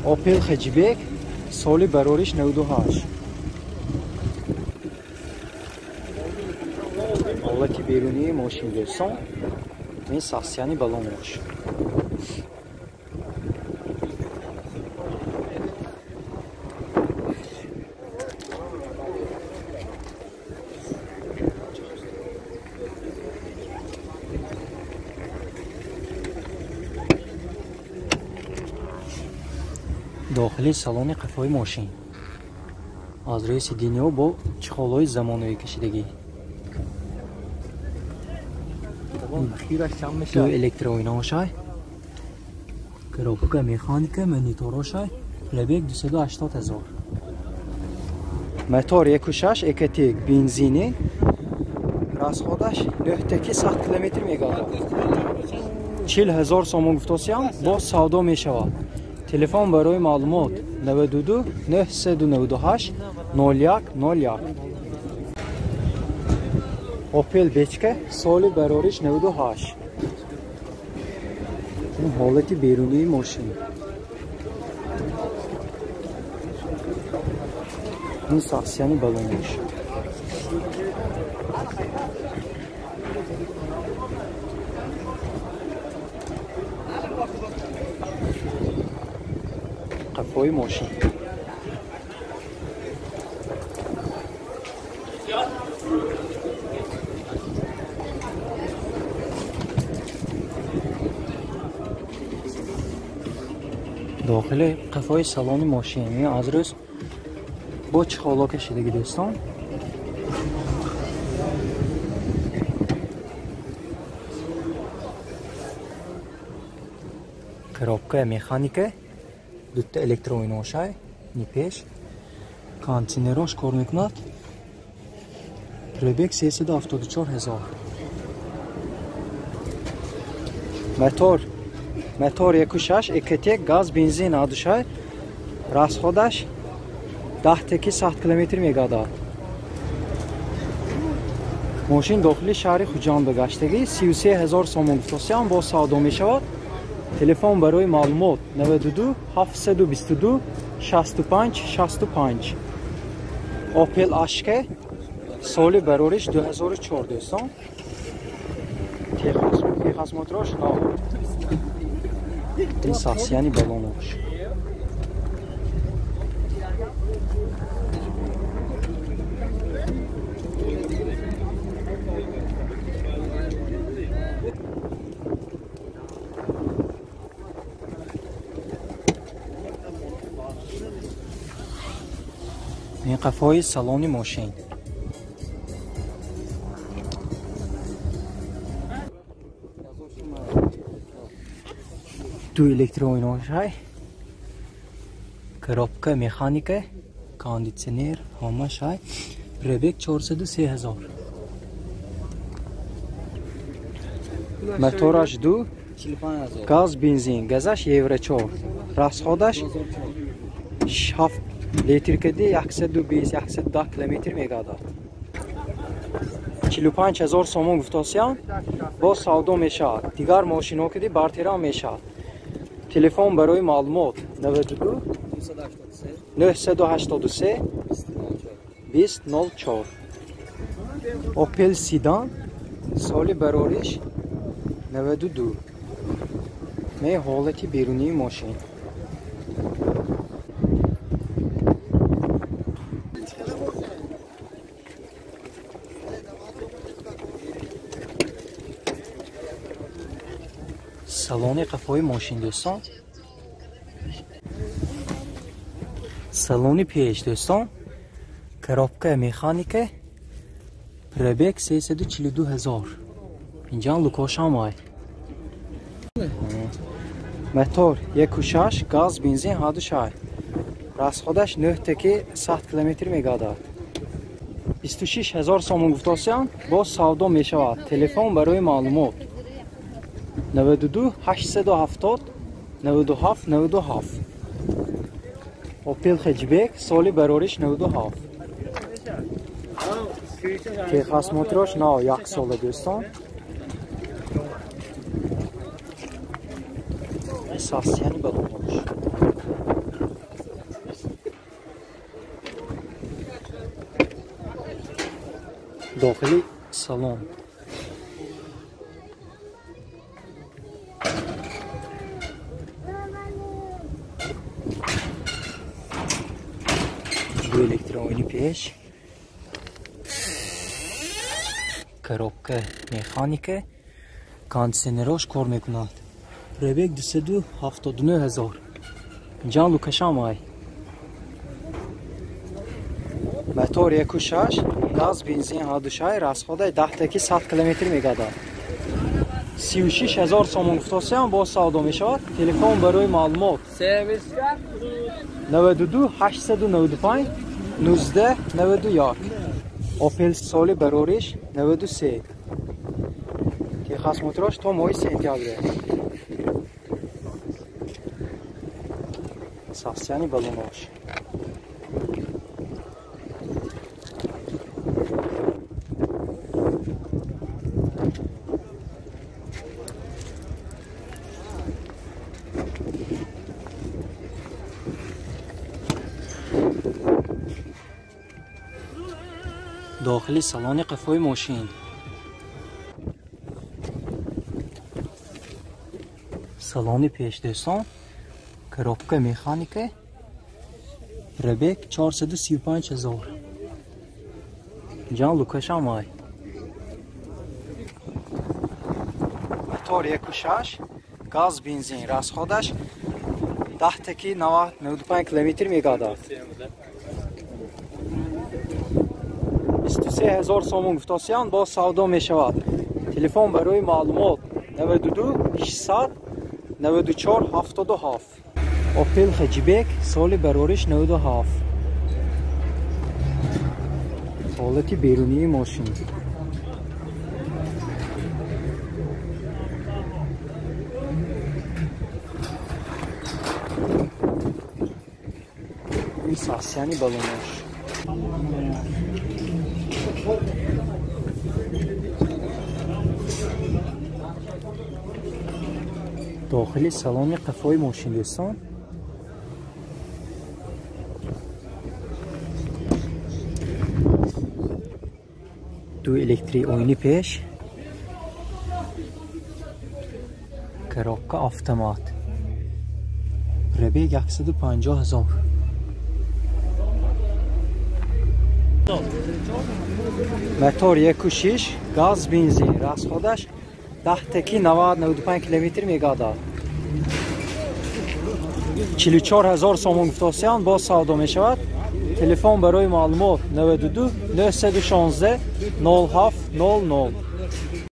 Opel hatchback سالی برارش 98 حالت بیرونی ماشین دوستان این ساسیانی بالونش داخلی سالن قفای ماشین از روی سیدینیو با چخالای زمانوی کشیدگی دو الکتروناشای کروبک مکانیک منیتوراشای پربیگ 280,000 موتور 1.6 اکتیک بنزینی расходаш 9 километр мегадад 40,000 сомон гуфтосиям бо савдо мешавад. Телефон барои маълумот 92 998 0101. Opel бечка соли барориш 98. ин ҳолати берунии мошин. ин сахсияни балониш. قفای ماشین داخل قفای سالن ماشین از روز با چخالا کشیدگی دوستان коробка механика دوتا الکتروناشای نیپش کانتینراش کار میکند پربیگ 374,000 موتور 1.6 اکتیک گاز بنزین ادوشای расходаш 10 کیلومتر میگردد ماشین داخلی شهر خوجان بگشتگی 33,000 سوم گفتاسیان با سودا میشود تلفن برای معلومات 92 722 65 65 اوپل اشکه سال برارش 2004 دوستان تخص موتورش نو این ساسیانی بالونش این قفای سالن ماشین دو الکتروناشای коробка механика кондиционер همشای پربیگ 403,000 موتورش 2 گاز بنزین گازش یورو 4 расходаш 7 لیتر کدی 120-110 کیلومتر میگردد 45,000 سوم گفتاسیان با سودا میشود دیگر ماشینا کدی بارترا میشود تلفن برای معلومات 92 983 2004 اوپل سیدان سال برارش 92 می حالتی بیرونی ماشین салони қафои мошин дӯстон салони пеш дӯстон коробка механика пробег 342,000 инҷан лукошамай мотор 1.6 газ бензин ҳадушай расходаш 9 100 километр мегардад 26,000 сомон гуфтосиям бо савдо мешавад телефон барои маълумот 92 870 97 97 Opel hatchback соли барориш 97 техас моторош нав 1 сола дӯстон сасияни балонаш داخلی سالن. دو الکترونی پیش، коробка مکانیکه، کاندیسنروش کار میکند. پربیگ 279,000. جان لوکشامای. موتور 1.6 گاز بنزین هادوشای راسخوده 10 تکی 100 کیلومتر میگذرد. 36,000 سوم گفتم با سودا میشود. تلفن برای معلومات 92 895 19 91. اوپل سالی براریش 93. که خاص موتورش تا مای سنتیامبر. ساسیانی بالوناش. داخلی سالن قفای ماشین. سالن پیش دستان، коробка مکانیکه، پربیگ 435,000. جان لوکشامای. موتور 1.6 گاز بنزین راسخودش 10 تکی 95 کیلومتر میگذرد. 23,000 سوم گفتم با سودا میشود. تلفن برای معلومات 92 800 94 77. اوپل هچبک سال براریش 97. حالت بیرونی ماشین. این ساسیانی بالونش. داخلی سالن قفای ماشین دستان. دو الکتری آینی پیش، коробка автомат. پربیگ 150,000. موتور 1.6 گاز بنزین راسخودش 10 تکی 95 کیلومتر میگذرد. 44,000 سوم گفتم با سودا میشود. تلفن برای معلومات 92 916 0700.